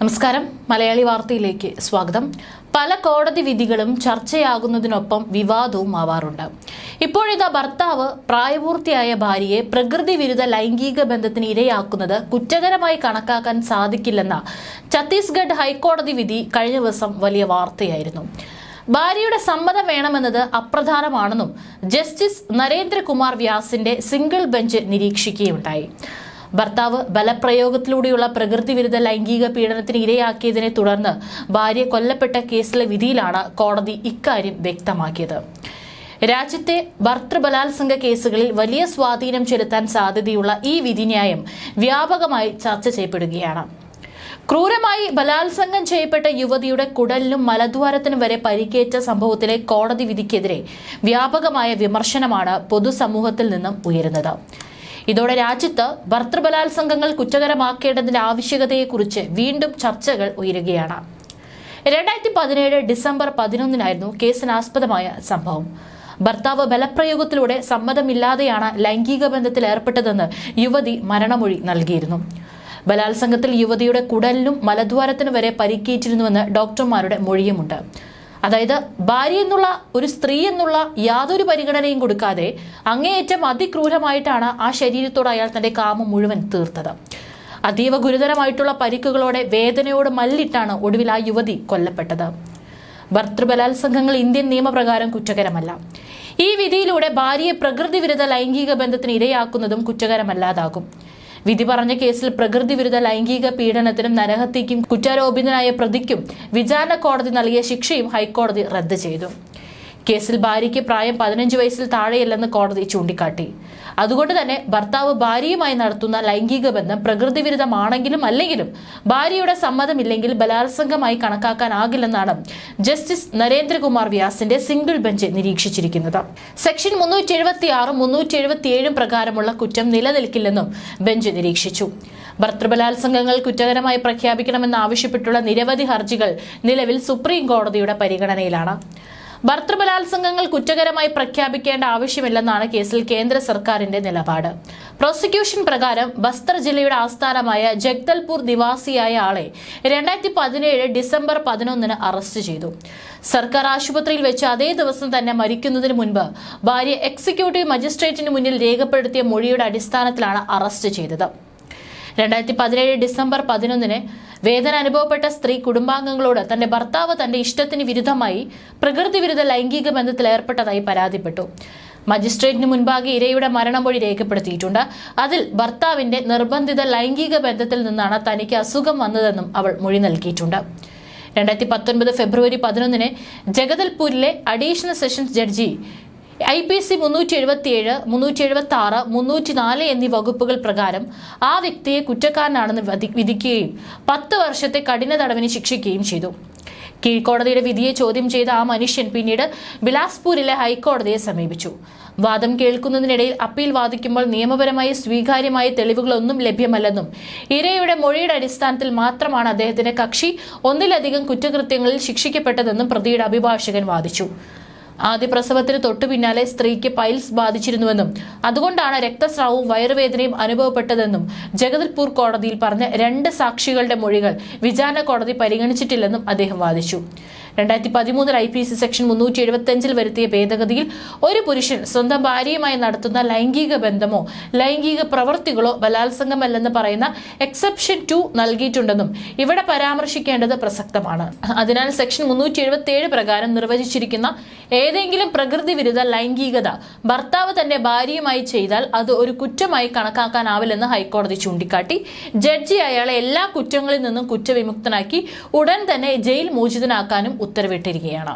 നമസ്കാരം. മലയാളി വാർത്തയിലേക്ക് സ്വാഗതം. പല കോടതി വിധികളും ചർച്ചയാകുന്നതിനൊപ്പം വിവാദവും ആവാറുണ്ട്. ഇപ്പോഴിതാ ഭർത്താവ് പ്രായപൂർത്തിയായ ഭാര്യയെ പ്രകൃതി വിരുദ്ധ ലൈംഗിക ബന്ധത്തിന് ഇരയാക്കുന്നത് കുറ്റകരമായി കണക്കാക്കാൻ സാധിക്കില്ലെന്ന ഛത്തീസ്ഗഡ് ഹൈക്കോടതി വിധി കഴിഞ്ഞ ദിവസം വലിയ വാർത്തയായിരുന്നു. ഭാര്യയുടെ സമ്മതം വേണമെന്നത് അപ്രധാനമാണെന്നും ജസ്റ്റിസ് നരേന്ദ്രകുമാർ വ്യാസിന്റെ സിംഗിൾ ബെഞ്ച് നിരീക്ഷിക്കുകയുണ്ടായി. ഭർത്താവ് ബലപ്രയോഗത്തിലൂടെയുള്ള പ്രകൃതി വിരുദ്ധ ലൈംഗിക പീഡനത്തിന് ഇരയാക്കിയതിനെ തുടർന്ന് ഭാര്യ കൊല്ലപ്പെട്ട കേസിലെ വിധിയിലാണ് കോടതി ഇക്കാര്യം വ്യക്തമാക്കിയത്. രാജ്യത്തെ ഭർതൃബലാത്സംഗ കേസുകളിൽ വലിയ സ്വാധീനം ചെലുത്താൻ സാധ്യതയുള്ള ഈ വിധിന്യായം വ്യാപകമായി ചർച്ച ചെയ്യപ്പെടുകയാണ്. ക്രൂരമായി ബലാത്സംഗം ചെയ്യപ്പെട്ട യുവതിയുടെ കുടലിനും മലദ്വാരത്തിനും വരെ പരിക്കേറ്റ സംഭവത്തിലെ കോടതി വിധിക്കെതിരെ വ്യാപകമായ വിമർശനമാണ് പൊതുസമൂഹത്തിൽ നിന്നും ഉയരുന്നത്. ഇതോടെ രാജ്യത്ത് ഭർതൃബലാത്സംഗങ്ങൾ കുറ്റകരമാക്കേണ്ടതിന്റെ ആവശ്യകതയെക്കുറിച്ച് വീണ്ടും ചർച്ചകൾ ഉയരുകയാണ്. 2017 ഡിസംബർ 11 കേസിനാസ്പദമായ സംഭവം. ഭർത്താവ് ബലപ്രയോഗത്തിലൂടെ സമ്മതമില്ലാതെയാണ് ലൈംഗിക ബന്ധത്തിൽ ഏർപ്പെട്ടതെന്ന് യുവതി മരണമൊഴി നൽകിയിരുന്നു. ബലാത്സംഗത്തിൽ യുവതിയുടെ കുടലിനും മലദ്വാരത്തിനും വരെ പരിക്കേറ്റിരുന്നുവെന്ന് ഡോക്ടർമാരുടെ മൊഴിയുമുണ്ട്. അതായത് ഭാര്യ എന്നുള്ള ഒരു സ്ത്രീ എന്നുള്ള യാതൊരു പരിഗണനയും കൊടുക്കാതെ അങ്ങേയറ്റം അതിക്രൂരമായിട്ടാണ് ആ ശരീരത്തോട് അയാൾ തന്റെ കാമം മുഴുവൻ തീർത്തത്. അതീവ ഗുരുതരമായിട്ടുള്ള പരിക്കുകളോടെ വേദനയോട് മല്ലിട്ടാണ് ഒടുവിൽ ആ യുവതി കൊല്ലപ്പെട്ടത്. ഭർതൃബലാത്സംഗങ്ങൾ ഇന്ത്യൻ നിയമപ്രകാരം കുറ്റകരമല്ല. ഈ വിധിയിലൂടെ ഭാര്യയെ പ്രകൃതി വിരുദ്ധ ലൈംഗിക ബന്ധത്തിന് ഇരയാക്കുന്നതും കുറ്റകരമല്ലാതാകും. വിധി പറഞ്ഞ കേസിൽ പ്രകൃതി വിരുദ്ധ ലൈംഗിക പീഡനത്തിനും നരഹത്യയ്ക്കും കുറ്റാരോപിതനായ പ്രതിക്കും വിചാരണ കോടതി നൽകിയ ശിക്ഷയും ഹൈക്കോടതി റദ്ദ് ചെയ്തു. കേസിൽ ഭാര്യയ്ക്ക് പ്രായം 15 വയസ്സിൽ താഴെയല്ലെന്ന് കോടതി ചൂണ്ടിക്കാട്ടി. അതുകൊണ്ട് തന്നെ ഭർത്താവ് ഭാര്യയുമായി നടത്തുന്ന ലൈംഗിക ബന്ധം പ്രകൃതി വിരുദ്ധമാണെങ്കിലും അല്ലെങ്കിലും ഭാര്യയുടെ സമ്മതമില്ലെങ്കിൽ ബലാത്സംഗമായി കണക്കാക്കാനാകില്ലെന്നാണ് ജസ്റ്റിസ് നരേന്ദ്രകുമാർ വ്യാസിന്റെ സിംഗിൾ ബെഞ്ച് നിരീക്ഷിച്ചിരിക്കുന്നത്. സെക്ഷൻ 376 377 പ്രകാരമുള്ള കുറ്റം നിലനിൽക്കില്ലെന്നും ബെഞ്ച് നിരീക്ഷിച്ചു. ഭർതൃബലാത്സംഗങ്ങൾ കുറ്റകരമായി പ്രഖ്യാപിക്കണമെന്നാവശ്യപ്പെട്ടുള്ള നിരവധി ഹർജികൾ നിലവിൽ സുപ്രീം കോടതിയുടെ പരിഗണനയിലാണ്. ഭർതൃബലാത്സംഗങ്ങൾ കുറ്റകരമായി പ്രഖ്യാപിക്കേണ്ട ആവശ്യമില്ലെന്നാണ് കേസിൽ കേന്ദ്ര സർക്കാരിന്റെ നിലപാട്. പ്രോസിക്യൂഷൻ പ്രകാരം ബസ്തർ ജില്ലയുടെ ആസ്ഥാനമായ ജഗ്ദൽപൂർ നിവാസിയായ ആളെ 2017 ഡിസംബർ 11 അറസ്റ്റ് ചെയ്തു. സർക്കാർ ആശുപത്രിയിൽ വെച്ച് അതേ ദിവസം തന്നെ മരിക്കുന്നതിന് മുൻപ് ഭാര്യ എക്സിക്യൂട്ടീവ് മജിസ്ട്രേറ്റിന് മുന്നിൽ രേഖപ്പെടുത്തിയ മൊഴിയുടെ അടിസ്ഥാനത്തിലാണ് അറസ്റ്റ് ചെയ്തത്. 2017 ഡിസംബർ 11 വേദന അനുഭവപ്പെട്ട സ്ത്രീ കുടുംബാംഗങ്ങളോട് തന്റെ ഭർത്താവ് തന്റെ ഇഷ്ടത്തിന് വിരുദ്ധമായി പ്രകൃതി വിരുദ്ധ ലൈംഗിക ബന്ധത്തിൽ ഏർപ്പെട്ടതായി പരാതിപ്പെട്ടു. മജിസ്ട്രേറ്റിന് മുൻപാകെ ഇരയുടെ മരണമൊഴി രേഖപ്പെടുത്തിയിട്ടുണ്ട്. അതിൽ ഭർത്താവിന്റെ നിർബന്ധിത ലൈംഗിക ബന്ധത്തിൽ നിന്നാണ് തനിക്ക് അസുഖം വന്നതെന്നും അവൾ മൊഴി നൽകിയിട്ടുണ്ട്. 2019 ഫെബ്രുവരി 11 ജഗദൽപൂരിലെ അഡീഷണൽ സെഷൻസ് ജഡ്ജി IPC 377, 376, 304 എന്നീ വകുപ്പുകൾ പ്രകാരം ആ വ്യക്തിയെ കുറ്റക്കാരനാണെന്ന് വിധിക്കുകയും 10 വർഷത്തെ കഠിന തടവിന് ശിക്ഷിക്കുകയും ചെയ്തു. കീഴ്ക്കോടതിയുടെ വിധിയെ ചോദ്യം ചെയ്ത ആ മനുഷ്യൻ പിന്നീട് ബിലാസ്പൂരിലെ ഹൈക്കോടതിയെ സമീപിച്ചു. വാദം കേൾക്കുന്നതിനിടയിൽ അപ്പീൽ വാദിക്കുമ്പോൾ നിയമപരമായി സ്വീകാര്യമായ തെളിവുകളൊന്നും ലഭ്യമല്ലെന്നും ഇരയുടെ മൊഴിയുടെ അടിസ്ഥാനത്തിൽ മാത്രമാണ് അദ്ദേഹത്തിന്റെ കക്ഷി ഒന്നിലധികം കുറ്റകൃത്യങ്ങളിൽ ശിക്ഷിക്കപ്പെട്ടതെന്നും പ്രതിയുടെ അഭിഭാഷകൻ വാദിച്ചു. ആദ്യ പ്രസവത്തിന് തൊട്ടു പിന്നാലെ സ്ത്രീക്ക് പൈൽസ് ബാധിച്ചിരുന്നുവെന്നും അതുകൊണ്ടാണ് രക്തസ്രാവവും വയറുവേദനയും അനുഭവപ്പെട്ടതെന്നും ജഗദൽപൂർ കോടതിയിൽ പറഞ്ഞ 2 സാക്ഷികളുടെ മൊഴികൾ വിചാരണ കോടതി പരിഗണിച്ചിട്ടില്ലെന്നും അദ്ദേഹം വാദിച്ചു. 2013 IPC സെക്ഷൻ 375 വരുത്തിയ ഭേദഗതിയിൽ ഒരു പുരുഷൻ സ്വന്തം ഭാര്യയുമായി നടത്തുന്ന ലൈംഗിക ബന്ധമോ ലൈംഗിക പ്രവൃത്തികളോ ബലാത്സംഗമല്ലെന്ന് പറയുന്ന എക്സെപ്ഷൻ 2 നൽകിയിട്ടുണ്ടെന്നും ഇവിടെ പരാമർശിക്കേണ്ടത് പ്രസക്തമാണ്. അതിനാൽ സെക്ഷൻ 377 പ്രകാരം നിർവചിച്ചിരിക്കുന്ന ഏതെങ്കിലും പ്രകൃതി വിരുദ്ധ ലൈംഗികത ഭർത്താവ് തന്റെ ഭാര്യയുമായി ചെയ്താൽ അത് ഒരു കുറ്റമായി കണക്കാക്കാനാവില്ലെന്ന് ഹൈക്കോടതി ചൂണ്ടിക്കാട്ടി. ജഡ്ജി അയാളെ എല്ലാ കുറ്റങ്ങളിൽ നിന്നും കുറ്റവിമുക്തനാക്കി ഉടൻ തന്നെ ജയിൽ മോചിതനാക്കാനും ഉത്തരവിട്ടിരിക്കുകയാണ്.